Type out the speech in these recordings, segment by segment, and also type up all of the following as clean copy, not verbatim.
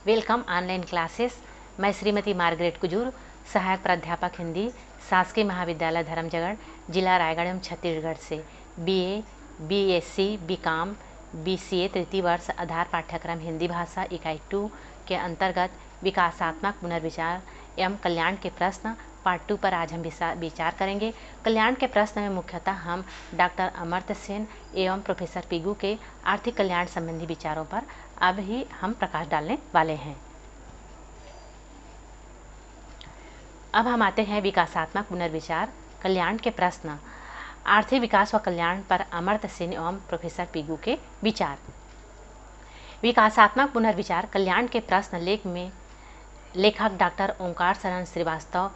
Welcome online classes. मैं Shrimati Margaret Kujur, सहायक प्राध्यापक हिंदी, शासकीय महाविद्यालय धर्मजगढ़, जिला रायगढ़ एवं छत्तीसगढ़ से बीए, बीएससी, बीकॉम, बीसीए तृतीय वर्ष आधार पाठ्यक्रम हिंदी भाषा इकाई 2 के अंतर्गत विकासात्मक पुनर्विचार एवं कल्याण के प्रश्न पार्ट 2 पर आज हम विचार करेंगे। कल्याण के प्रश्न में मुख्यतः हम डॉक्टर अमर्त्य सेन एवं प्रोफेसर पिगू के आर्थिक कल्याण संबंधी विचारों पर अब ही हम प्रकाश डालने वाले हैं। अब हम आते हैं विकासात्मक पुनर्विचार कल्याण के प्रश्न। आर्थिक विकास व कल्याण पर अमर्त्य सेन एवं प्रोफेसर पिगू के विचार। विकासात्मक पुनर्विचार कल्याण के प्रश्न लेख में लेखक डॉक्टर ओंकार शरण श्रीवास्तव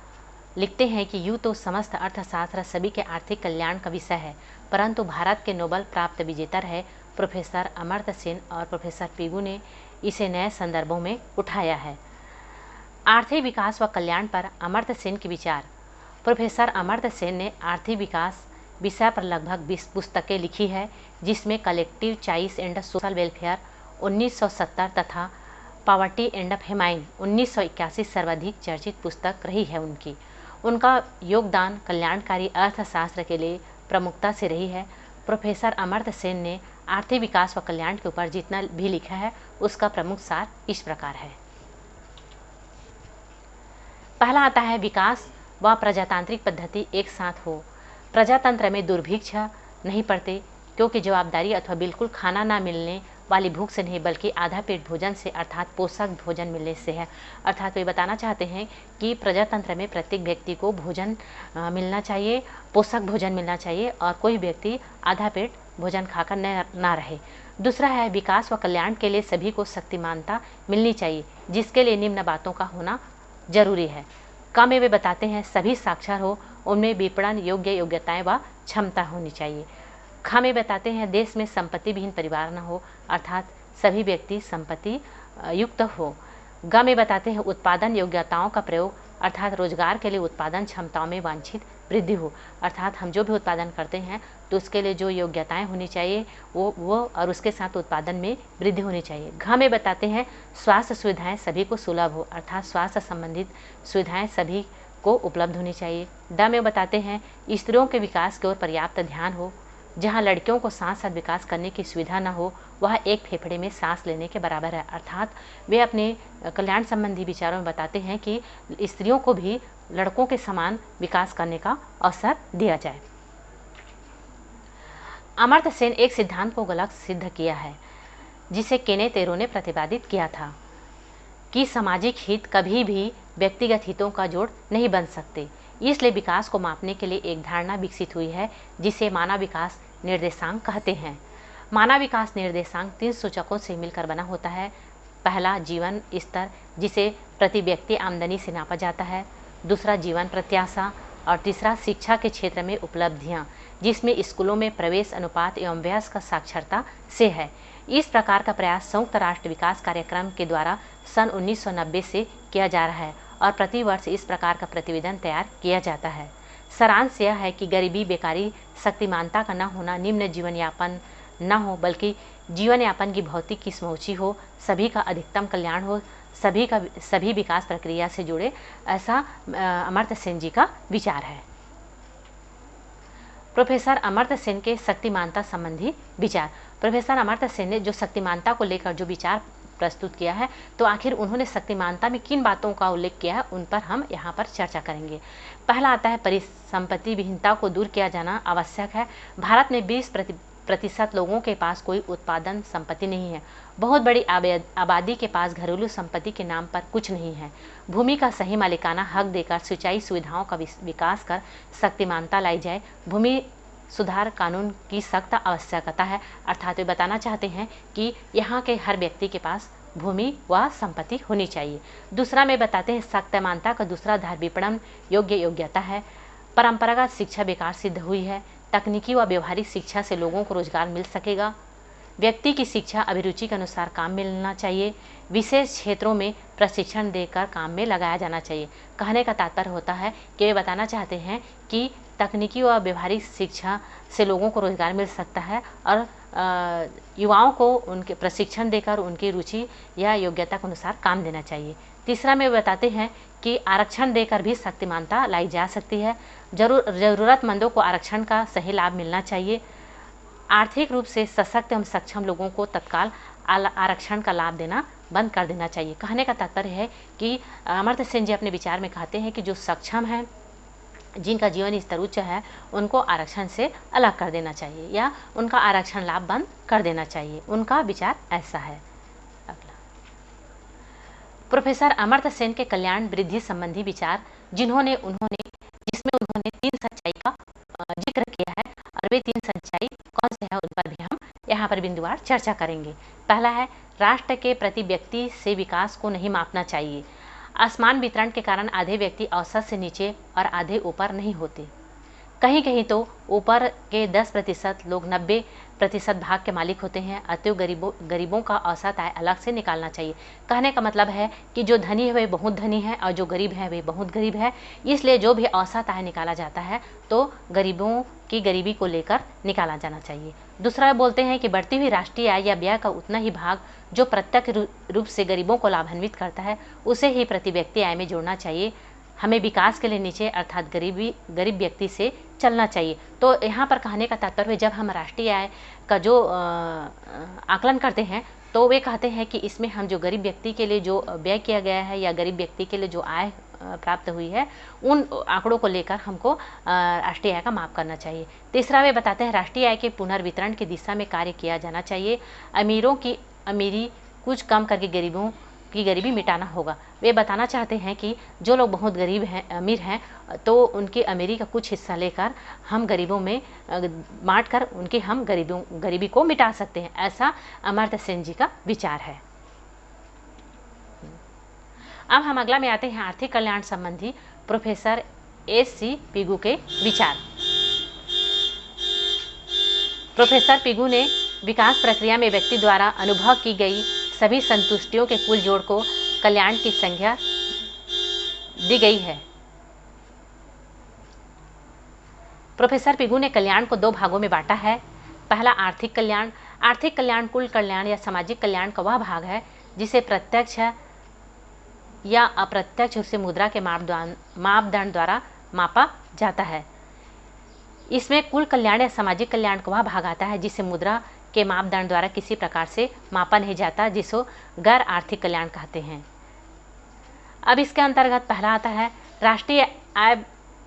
लिखते हैं कि यूँ तो समस्त अर्थशास्त्र सभी के आर्थिक कल्याण का विषय है, परंतु भारत के नोबेल प्राप्त विजेता रहे प्रोफेसर अमर्त्य सेन और प्रोफेसर पिगू ने इसे नए संदर्भों में उठाया है। आर्थिक विकास व कल्याण पर अमर्त्य सेन के विचार। प्रोफेसर अमर्त्य सेन ने आर्थिक विकास विषय पर लगभग 20 पुस्तकें लिखी है, जिसमें collective choice and social welfare 1970 तथा पॉवर्टी एंड फेमाइन 1981 सर्वाधिक चर्चित पुस्तक रही है। उनका योगदान कल्याणकारी अर्थशास्त्र के लिए प्रमुखता से रही है। प्रोफेसर अमर्त्य सेन ने आर्थिक विकास व कल्याण के ऊपर जितना भी लिखा है उसका प्रमुख सार इस प्रकार है। पहला आता है विकास व प्रजातांत्रिक पद्धति एक साथ हो। प्रजातंत्र में दुर्भिक्ष नहीं पड़ते, क्योंकि जवाबदारी अथवा बिल्कुल खाना ना मिलने वाली भूख से नहीं, बल्कि आधा पेट भोजन से अर्थात पोषक भोजन मिलने से है। अर्थात वे बताना चाहते हैं कि प्रजातंत्र में प्रत्येक व्यक्ति को भोजन मिलना चाहिए, पोषक भोजन मिलना चाहिए और कोई व्यक्ति आधा पेट भोजन खाकर ना रहे। दूसरा है विकास व कल्याण के लिए सभी को शक्तिमानता मिलनी चाहिए, जिसके लिए निम्न बातों का होना जरूरी है। क में वे बताते हैं सभी साक्षर हो, उनमें विपणन योग्य योग्यताएं व क्षमता होनी चाहिए। ख में बताते हैं देश में संपत्ति विहीन परिवार न हो, अर्थात सभी व्यक्ति संपत्ति युक्त हो। ग में बताते हैं उत्पादन योग्यताओं का प्रयोग, अर्थात रोजगार के लिए उत्पादन क्षमताओं में वांछित वृद्धि हो, अर्थात हम जो भी उत्पादन करते हैं तो उसके लिए जो योग्यताएं होनी चाहिए वो और उसके साथ उत्पादन में वृद्धि होनी चाहिए। घ में बताते हैं स्वास्थ्य सुविधाएं सभी को सुलभ हो, अर्थात स्वास्थ्य संबंधित सुविधाएं सभी को उपलब्ध होनी चाहिए। ड में बताते हैं स्त्रियों के विकास की ओर पर्याप्त ध्यान हो। जहाँ लड़कियों को साथ साथ विकास करने की सुविधा न हो, वह एक फेफड़े में सांस लेने के बराबर है। अर्थात वे अपने कल्याण संबंधी विचारों में बताते हैं कि स्त्रियों को भी लड़कों के समान विकास करने का अवसर दिया जाए। अमर्त्य सेन एक सिद्धांत को गलत सिद्ध किया है, जिसे केने तेरो ने प्रतिपादित किया था कि सामाजिक हित कभी भी व्यक्तिगत हितों का जोड़ नहीं बन सकते। इसलिए विकास को मापने के लिए एक धारणा विकसित हुई है, जिसे मानव विकास निर्देशांक कहते हैं। मानव विकास निर्देशांक 3 सूचकों से मिलकर बना होता है। पहला जीवन स्तर, जिसे प्रति व्यक्ति आमदनी से नापा जाता है। दूसरा जीवन प्रत्याशा और तीसरा शिक्षा के क्षेत्र में उपलब्धियां, जिसमें स्कूलों में प्रवेश अनुपात एवं वयस्क साक्षरता से है। इस प्रकार का प्रयास संयुक्त राष्ट्र विकास कार्यक्रम के द्वारा सन 1990 से किया जा रहा है और प्रति वर्ष इस प्रकार का प्रतिवेदन तैयार किया जाता है। सारांश यह है कि गरीबी, बेकारी, शक्तिमानता का न होना, निम्न जीवन यापन न हो, बल्कि जीवन यापन की भौतिक किस्म ऊँची हो, सभी का अधिकतम कल्याण हो, सभी विकास प्रक्रिया से जुड़े, ऐसा अमर्त्य सेन जी का विचार है। प्रोफेसर अमर्त्य सेन के शक्तिमानता संबंधी विचार। प्रोफेसर अमर्त्य सेन ने जो शक्तिमानता को लेकर जो विचार प्रस्तुत किया है, तो आखिर उन्होंने शक्तिमानता में किन बातों का उल्लेख किया है, उन पर हम यहाँ पर चर्चा करेंगे। पहला आता है परिसंपत्ति विहीनता को दूर किया जाना आवश्यक है। भारत में 20% लोगों के पास कोई उत्पादन संपत्ति नहीं है। बहुत बड़ी आबादी के पास घरेलू संपत्ति के नाम पर कुछ नहीं है। भूमि का सही मालिकाना हक देकर सिंचाई सुविधाओं का विकास कर शक्तिमानता लाई जाए। भूमि सुधार कानून की सख्त आवश्यकता है। अर्थात वे बताना चाहते हैं कि यहाँ के हर व्यक्ति के पास भूमि व संपत्ति होनी चाहिए। दूसरा में बताते हैं शक्तिमानता का दूसरा आधार विपणन योग्य योग्यता है। परंपरागत शिक्षा बेकार सिद्ध हुई है। तकनीकी व व्यवहारिक शिक्षा से लोगों को रोजगार मिल सकेगा। व्यक्ति की शिक्षा अभिरुचि के अनुसार काम मिलना चाहिए। विशेष क्षेत्रों में प्रशिक्षण देकर काम में लगाया जाना चाहिए। कहने का तात्पर्य होता है कि वे बताना चाहते हैं कि तकनीकी व व्यवहारिक शिक्षा से लोगों को रोजगार मिल सकता है और युवाओं को उनके प्रशिक्षण देकर उनकी रुचि या योग्यता के अनुसार काम देना चाहिए। तीसरा में बताते हैं कि आरक्षण देकर भी शक्तिमानता लाई जा सकती है। ज़रूरतमंदों को आरक्षण का सही लाभ मिलना चाहिए। आर्थिक रूप से सशक्त एवं सक्षम लोगों को तत्काल आरक्षण का लाभ देना बंद कर देना चाहिए। कहने का तात्पर्य है कि अमर्त्य सेन जी अपने विचार में कहते हैं कि जो सक्षम हैं, जिनका जीवन स्तर उच्च है, उनको आरक्षण से अलग कर देना चाहिए या उनका आरक्षण लाभ बंद कर देना चाहिए। उनका विचार ऐसा है। अगला, प्रोफेसर अमर्त्य सेन के कल्याण वृद्धि संबंधी विचार जिसमें उन्होंने 3 सच्चाई का जिक्र किया है, और वे 3 सच्चाई कौन से है उन पर भी हम यहाँ पर बिंदुवार चर्चा करेंगे। पहला है, राष्ट्र के प्रति व्यक्ति से विकास को नहीं मापना चाहिए। असमान वितरण के कारण आधे व्यक्ति औसत से नीचे और आधे ऊपर नहीं होते। कहीं कहीं तो ऊपर के 10% लोग 90% भाग के मालिक होते हैं। अतएव गरीबों का औसत आय अलग से निकालना चाहिए। कहने का मतलब है कि जो धनी है वे बहुत धनी है और जो गरीब है वे बहुत गरीब है। इसलिए जो भी औसत आय निकाला जाता है तो गरीबों की गरीबी को लेकर निकाला जाना चाहिए। दूसरा बोलते हैं कि बढ़ती हुई राष्ट्रीय आय या व्यय का उतना ही भाग जो प्रत्यक्ष रूप से गरीबों को लाभान्वित करता है उसे ही प्रति व्यक्ति आय में जोड़ना चाहिए। हमें विकास के लिए नीचे अर्थात गरीब व्यक्ति से चलना चाहिए। तो यहाँ पर कहने का तात्पर्य, जब हम राष्ट्रीय आय का जो आकलन करते हैं तो वे कहते हैं कि इसमें हम जो गरीब व्यक्ति के लिए जो व्यय किया गया है या गरीब व्यक्ति के लिए जो आय प्राप्त हुई है उन आंकड़ों को लेकर हमको राष्ट्रीय आय का माप करना चाहिए। तीसरा वे बताते हैं, राष्ट्रीय आय के पुनर्वितरण की दिशा में कार्य किया जाना चाहिए। अमीरों की अमीरी कुछ कम करके गरीबों की गरीबी मिटाना होगा। वे बताना चाहते हैं कि जो लोग बहुत गरीब हैं, अमीर हैं, तो उनकी अमीरी का कुछ हिस्सा लेकर हम गरीबों में बांट कर उनकी हम गरीबी को मिटा सकते हैं। ऐसा अमर्त्य सेन जी का विचार है। अब हम अगला में आते हैं, आर्थिक कल्याण संबंधी प्रोफेसर S.C. पिगू के विचार। प्रोफेसर पिगू ने विकास प्रक्रिया में व्यक्ति द्वारा अनुभव की गई सभी संतुष्टियों के कुल जोड़ को कल्याण की संज्ञा दी गई है। प्रोफेसर पिगू ने कल्याण को 2 भागों में बांटा है। पहला, आर्थिक कल्याण। आर्थिक कल्याण कुल कल्याण या सामाजिक कल्याण का वह भाग है जिसे प्रत्यक्ष या अप्रत्यक्ष रूप से मुद्रा के मापदंड द्वारा मापा जाता है। इसमें कुल कल्याण या सामाजिक कल्याण का वह भाग आता है जिसे मुद्रा के मापदंड द्वारा किसी प्रकार से मापा नहीं जाता, जिसको गैर आर्थिक कल्याण कहते हैं। अब इसके अंतर्गत पहला आता है, राष्ट्रीय आय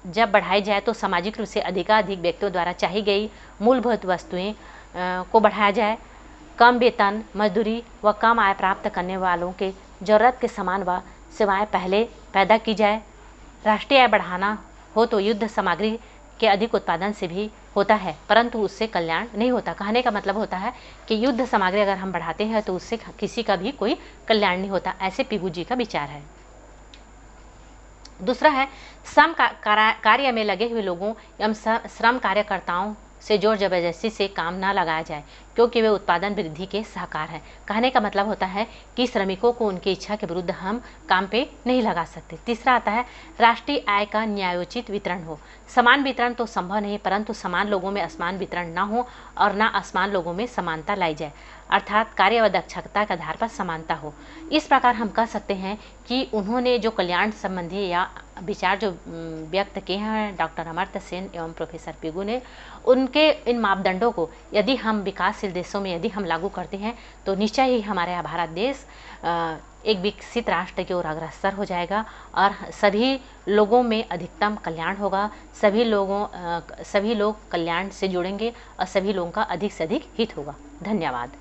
जब बढ़ाई जाए तो सामाजिक रूप से अधिकाधिक व्यक्तियों द्वारा चाही गई मूलभूत वस्तुएं को बढ़ाया जाए। कम वेतन, मजदूरी व कम आय प्राप्त करने वालों के जरूरत के समान व सेवाएं पहले पैदा की जाए। राष्ट्रीय आय बढ़ाना हो तो युद्ध सामग्री के अधिक उत्पादन से भी होता है, परंतु उससे कल्याण नहीं होता। कहने का मतलब होता है कि युद्ध सामग्री अगर हम बढ़ाते हैं तो उससे किसी का भी कोई कल्याण नहीं होता। ऐसे पिगू जी का विचार है। दूसरा है, श्रम कार्य में लगे हुए लोगों एवं श्रम कार्यकर्ताओं से जोर जबरदस्ती से काम न लगाया जाए, क्योंकि वे उत्पादन वृद्धि के सहकार हैं। कहने का मतलब होता है कि श्रमिकों को उनकी इच्छा के विरुद्ध हम काम पे नहीं लगा सकते। तीसरा आता है, राष्ट्रीय आय का न्यायोचित वितरण हो। समान वितरण तो संभव नहीं, परंतु समान लोगों में असमान वितरण न हो और न असमान लोगों में समानता लाई जाए, अर्थात कार्य व दक्षता के आधार पर समानता हो। इस प्रकार हम कह सकते हैं कि उन्होंने जो कल्याण संबंधी या विचार जो व्यक्त किए हैं डॉक्टर अमर्त्य सेन एवं प्रोफेसर पिगू ने, उनके इन मापदंडों को यदि हम विकासशील देशों में यदि हम लागू करते हैं तो निश्चय ही हमारा भारत देश एक विकसित राष्ट्र की ओर अग्रसर हो जाएगा और सभी लोगों में अधिकतम कल्याण होगा। सभी लोग कल्याण से जुड़ेंगे और सभी लोगों का अधिक से अधिक हित होगा। धन्यवाद।